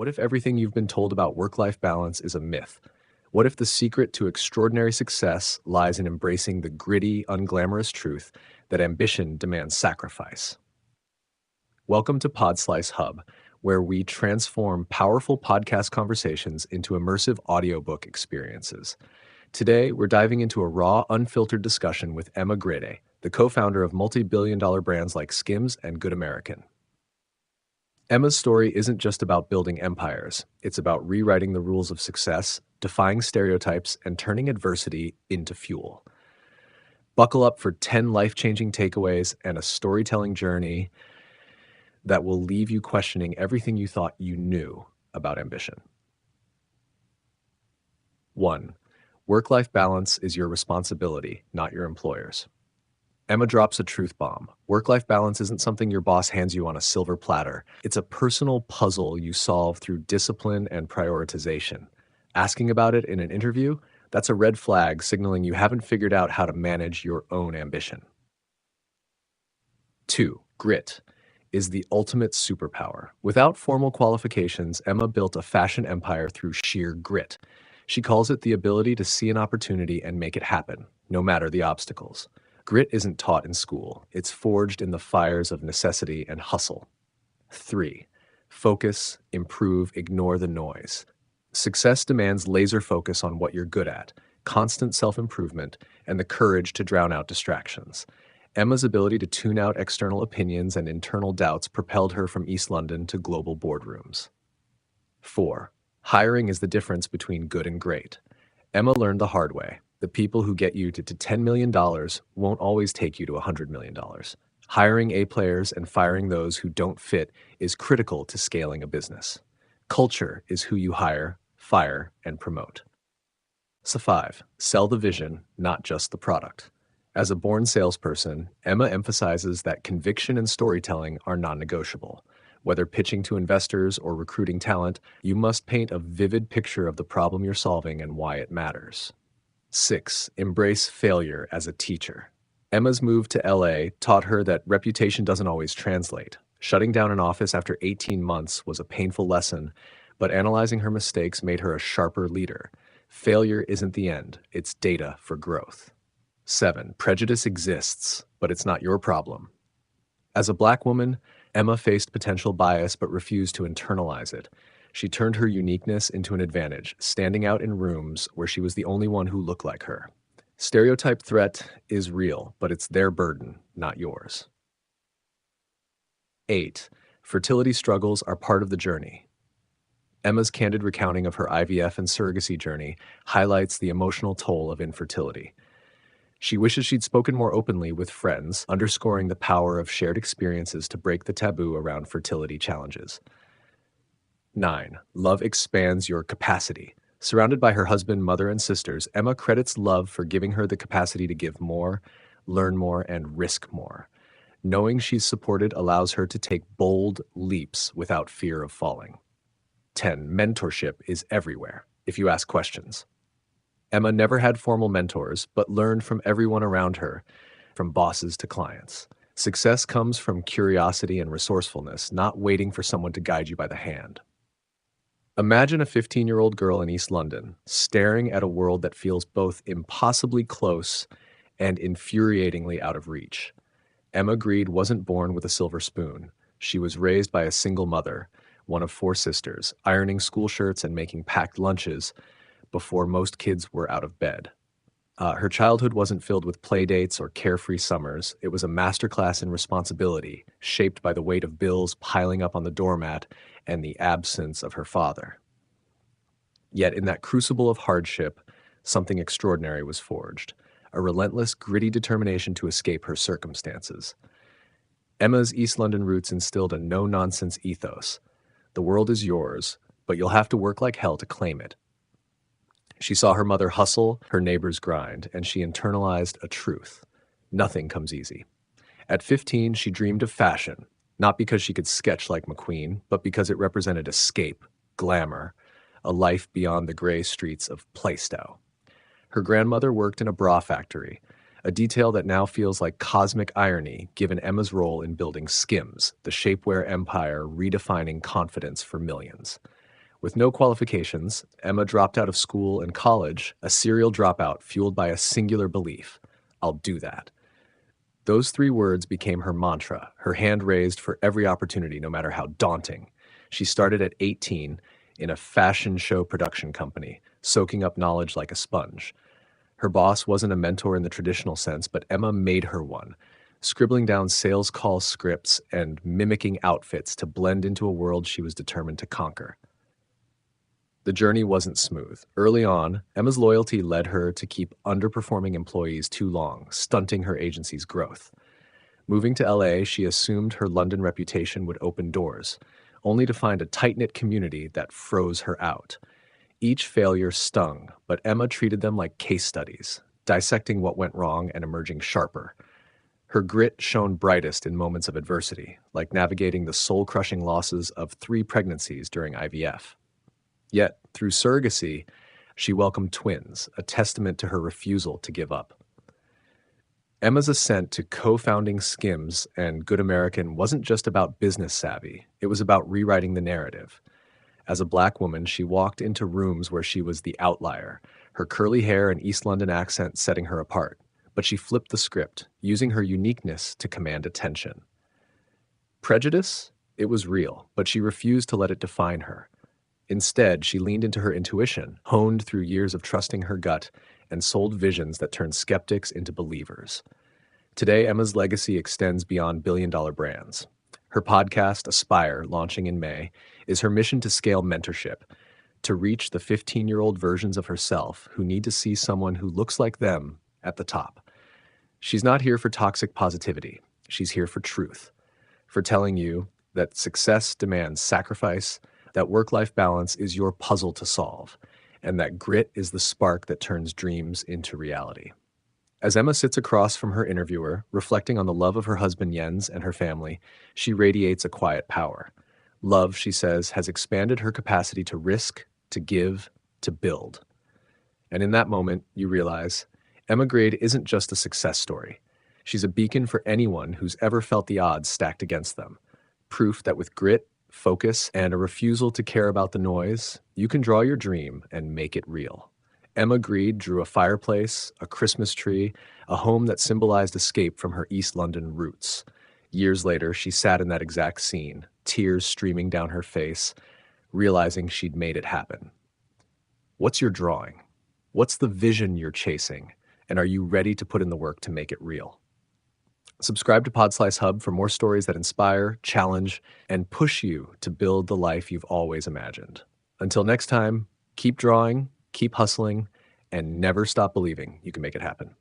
What if everything you've been told about work-life balance is a myth? What if the secret to extraordinary success lies in embracing the gritty, unglamorous truth that ambition demands sacrifice? Welcome to Podslice Hub, where we transform powerful podcast conversations into immersive audiobook experiences. Today, we're diving into a raw, unfiltered discussion with Emma Grede, the co-founder of multi-billion-dollar brands like Skims and Good American. Emma's story isn't just about building empires. It's about rewriting the rules of success, defying stereotypes, and turning adversity into fuel. Buckle up for 10 life-changing takeaways and a storytelling journey that will leave you questioning everything you thought you knew about ambition. 1. Work-life balance is your responsibility, not your employer's. Emma drops a truth bomb. Work-life balance isn't something your boss hands you on a silver platter. It's a personal puzzle you solve through discipline and prioritization. Asking about it in an interview? That's a red flag signaling you haven't figured out how to manage your own ambition. 2. Grit is the ultimate superpower. Without formal qualifications, Emma built a fashion empire through sheer grit. She calls it the ability to see an opportunity and make it happen, no matter the obstacles. Grit isn't taught in school. It's forged in the fires of necessity and hustle. 3. Focus, improve, ignore the noise. Success demands laser focus on what you're good at, constant self-improvement, and the courage to drown out distractions. Emma's ability to tune out external opinions and internal doubts propelled her from East London to global boardrooms. 4. Hiring is the difference between good and great. Emma learned the hard way. The people who get you to $10 million won't always take you to $100 million. Hiring A players and firing those who don't fit is critical to scaling a business. Culture is who you hire, fire, and promote. 5. Sell the vision, not just the product. As a born salesperson, Emma emphasizes that conviction and storytelling are non-negotiable. Whether pitching to investors or recruiting talent, you must paint a vivid picture of the problem you're solving and why it matters. 6. Embrace failure as a teacher. Emma's move to LA taught her that reputation doesn't always translate. Shutting down an office after 18 months was a painful lesson, but analyzing her mistakes made her a sharper leader. Failure isn't the end, it's data for growth. 7. Prejudice exists, but it's not your problem. As a Black woman, Emma faced potential bias but refused to internalize it. She turned her uniqueness into an advantage, standing out in rooms where she was the only one who looked like her. Stereotype threat is real, but it's their burden, not yours. 8. Fertility struggles are part of the journey. Emma's candid recounting of her IVF and surrogacy journey highlights the emotional toll of infertility. She wishes she'd spoken more openly with friends, underscoring the power of shared experiences to break the taboo around fertility challenges. 9. Love expands your capacity. Surrounded by her husband, mother, and sisters, Emma credits love for giving her the capacity to give more, learn more, and risk more. Knowing she's supported allows her to take bold leaps without fear of falling. 10. Mentorship is everywhere, if you ask questions. Emma never had formal mentors, but learned from everyone around her, from bosses to clients. Success comes from curiosity and resourcefulness, not waiting for someone to guide you by the hand. Imagine a 15-year-old girl in East London, staring at a world that feels both impossibly close and infuriatingly out of reach. Emma Grede wasn't born with a silver spoon. She was raised by a single mother, one of 4 sisters, ironing school shirts and making packed lunches before most kids were out of bed. Her childhood wasn't filled with play dates or carefree summers. It was a masterclass in responsibility, shaped by the weight of bills piling up on the doormat and the absence of her father. Yet in that crucible of hardship, something extraordinary was forged, a relentless, gritty determination to escape her circumstances. Emma's East London roots instilled a no-nonsense ethos. The world is yours, but you'll have to work like hell to claim it. She saw her mother hustle, her neighbors grind, and she internalized a truth. Nothing comes easy. At 15, she dreamed of fashion, not because she could sketch like McQueen, but because it represented escape, glamour, a life beyond the gray streets of Plaistow. Her grandmother worked in a bra factory, a detail that now feels like cosmic irony given Emma's role in building Skims, the shapewear empire redefining confidence for millions. With no qualifications, Emma dropped out of school and college, a serial dropout fueled by a singular belief: I'll do that. Those three words became her mantra, her hand raised for every opportunity, no matter how daunting. She started at 18 in a fashion show production company, soaking up knowledge like a sponge. Her boss wasn't a mentor in the traditional sense, but Emma made her one, scribbling down sales call scripts and mimicking outfits to blend into a world she was determined to conquer. The journey wasn't smooth. Early on, Emma's loyalty led her to keep underperforming employees too long, stunting her agency's growth. Moving to LA, she assumed her London reputation would open doors, only to find a tight-knit community that froze her out. Each failure stung, but Emma treated them like case studies, dissecting what went wrong and emerging sharper. Her grit shone brightest in moments of adversity, like navigating the soul-crushing losses of 3 pregnancies during IVF. Yet, through surrogacy, she welcomed twins, a testament to her refusal to give up. Emma's ascent to co-founding Skims and Good American wasn't just about business savvy, it was about rewriting the narrative. As a Black woman, she walked into rooms where she was the outlier, her curly hair and East London accent setting her apart. But she flipped the script, using her uniqueness to command attention. Prejudice? It was real, but she refused to let it define her. Instead, she leaned into her intuition, honed through years of trusting her gut, and sold visions that turned skeptics into believers. Today, Emma's legacy extends beyond billion-dollar brands. Her podcast, Aspire, launching in May, is her mission to scale mentorship, to reach the 15-year-old versions of herself who need to see someone who looks like them at the top. She's not here for toxic positivity. She's here for truth, for telling you that success demands sacrifice, that work-life balance is your puzzle to solve, and that grit is the spark that turns dreams into reality. As Emma sits across from her interviewer, reflecting on the love of her husband Jens and her family, she radiates a quiet power. Love, she says, has expanded her capacity to risk, to give, to build. And in that moment, you realize Emma Grede isn't just a success story. She's a beacon for anyone who's ever felt the odds stacked against them. Proof that with grit, focus, and a refusal to care about the noise, you can draw your dream and make it real. Emma Grede drew a fireplace, a Christmas tree, a home that symbolized escape from her East London roots. Years later, she sat in that exact scene, tears streaming down her face, realizing she'd made it happen. What's your drawing? What's the vision you're chasing? And are you ready to put in the work to make it real? Subscribe to Podslice Hub for more stories that inspire, challenge, and push you to build the life you've always imagined. Until next time, keep drawing, keep hustling, and never stop believing you can make it happen.